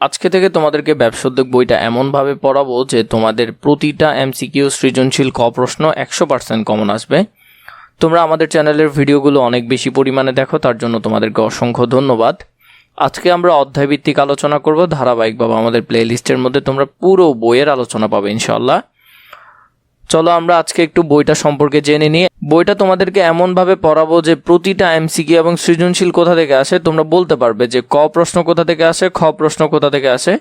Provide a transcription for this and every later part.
আজকে থেকে তোমাদেরকে ব্যবসা উদ্যোগ বইটা এমনভাবে পড়াবো যে তোমাদের প্রতিটা এমসিকিউ সৃজনশীল ক প্রশ্ন 100% কমন আসবে। তোমরা আমাদের চ্যানেলের ভিডিওগুলো অনেক বেশি পরিমাণে দেখো, তার জন্য তোমাদেরকে অসংখ্য ধন্যবাদ। আজকে আমরা অধ্যায়ভিত্তিক আলোচনা করব ধারাবাহিকভাবে। আমাদের প্লে লিস্টের মধ্যে তোমরা পুরো বইয়ের আলোচনা পাবে ইনশাল্লাহ। চলো আমরা আজকে একটু বইটা সম্পর্কে জেনে নিই। বইটা তোমাদেরকে এমনভাবে পড়াবো যে প্রতিটা এমসিকিউ এবং সৃজনশীল কোথা থেকে আসে তোমরা বলতে পারবে যে ক প্রশ্ন কোথা থেকে আসে, খ প্রশ্ন কোথা থেকে আসে,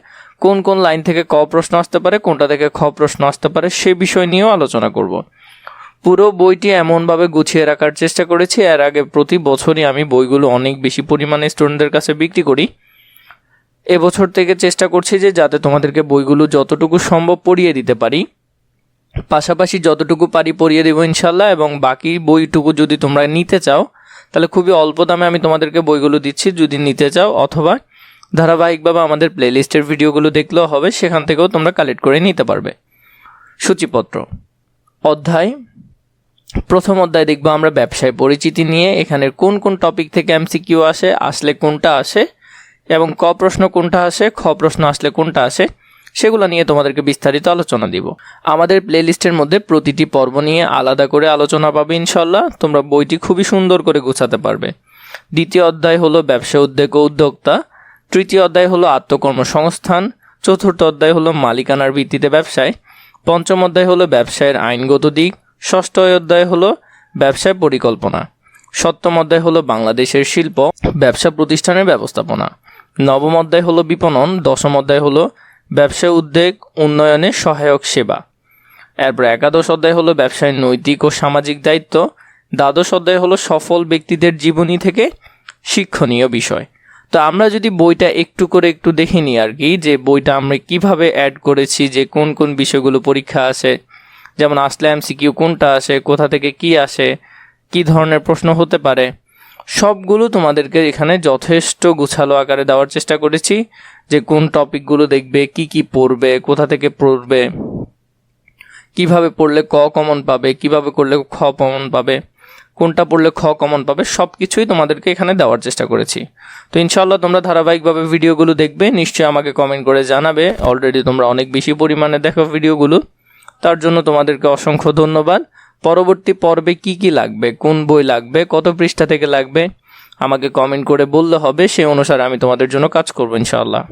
কোন কোন লাইন থেকে ক প্রশ্ন আসতে পারে, কোনটা থেকে খ প্রশ্ন আসতে পারে, সে বিষয় নিয়েও আলোচনা করব। পুরো বইটি এমনভাবে গুছিয়ে রাখার চেষ্টা করেছি। এর আগে প্রতি বছরই আমি বইগুলো অনেক বেশি পরিমাণে স্টুডেন্টদের কাছে বিক্রি করি। এবছর থেকে চেষ্টা করছি যে যাতে তোমাদেরকে বইগুলো যতটুকু সম্ভব পড়িয়ে দিতে পারি, পাশাপাশি যতটুকু পারি পড়িয়ে দেবো ইনশাল্লাহ। এবং বাকি বইটুকু যদি তোমরা নিতে চাও তাহলে খুবই অল্প দামে আমি তোমাদেরকে বইগুলো দিচ্ছি যদি নিতে চাও, অথবা ধারাবাহিকভাবে আমাদের প্লেলিস্টের ভিডিওগুলো দেখলেও হবে, সেখান থেকেও তোমরা কালেক্ট করে নিতে পারবে। সূচিপত্র অধ্যায়, প্রথম অধ্যায় দেখবো আমরা ব্যবসায় পরিচিতি নিয়ে। এখানের কোন কোন টপিক থেকে এমসিকিউ আসে, আসলে কোনটা আসে, এবং ক প্রশ্ন কোনটা আসে, খ প্রশ্ন আসলে কোনটা আসে, সেগুলো নিয়ে তোমাদেরকে বিস্তারিত আলোচনা দিব। আমাদের প্লেলিস্টের মধ্যে প্রতিটি পর্ব নিয়ে আলাদা করে আলোচনা পাবে ইনশাল্লাহ। তোমরা বইটি খুবই সুন্দর করে গোছাতে পারবে। দ্বিতীয় অধ্যায় হলো ব্যবসা উদ্যোগ ও উদ্যোক্তা, তৃতীয় অধ্যায় হলো আত্মকর্মসংস্থান, চতুর্থ অধ্যায় হলো মালিকানার ভিত্তিতে ব্যবসায়, পঞ্চম অধ্যায় হলো ব্যবসায়ের আইনগত দিক, ষষ্ঠ অধ্যায় হলো ব্যবসায় পরিকল্পনা, সপ্তম অধ্যায় হলো বাংলাদেশের শিল্প ব্যবসা প্রতিষ্ঠানের ব্যবস্থাপনা, নবম অধ্যায় হলো বিপণন, দশম অধ্যায় হলো ব্যবসা উদ্যোগ উন্নয়নে সহায়ক সেবা। এরপর একাদশ অধ্যায় হলো ব্যবসায় নৈতিক ও সামাজিক দায়িত্ব, দ্বাদশ অধ্যায় হলো সফল ব্যক্তিদের জীবনী থেকে শিক্ষণীয় বিষয়। তো আমরা যদি বইটা একটু করে একটু দেখে নিই আর কি, যে বইটা আমরা কিভাবে অ্যাড করেছি, যে কোন কোন বিষয়গুলো পরীক্ষা আসে, যেমন আসলে এমসিকিউ কোনটা আসে, কোথা থেকে কি আসে, কি ধরনের প্রশ্ন হতে পারে, সবগুলো তোমাদেরকে এখানে যথেষ্ট গুছালো আকারে দেওয়ার চেষ্টা করেছি। যে কোন টপিকগুলো দেখবে, কি কি পড়বে, কোথা থেকে পড়বে, কিভাবে পড়লে ক কমন পাবে, কিভাবে করলে খ কমন পাবে, কোনটা পড়লে খ কমন পাবে, সব কিছুই তোমাদেরকে এখানে দেওয়ার চেষ্টা করেছি। তো ইনশাল্লাহ তোমরা ধারাবাহিকভাবে ভিডিওগুলো দেখবে, নিশ্চয়ই আমাকে কমেন্ট করে জানাবে। অলরেডি তোমরা অনেক বেশি পরিমাণে দেখো ভিডিওগুলো, তার জন্য তোমাদেরকে অসংখ্য ধন্যবাদ। পরবর্তী পর্বে কি কি লাগবে, কোন বই লাগবে, কত পৃষ্ঠা থেকে লাগবে আমাকে কমেন্ট করে বললে হবে, সেই অনুসারে আমি তোমাদের জন্য কাজ করবো ইনশাআল্লাহ।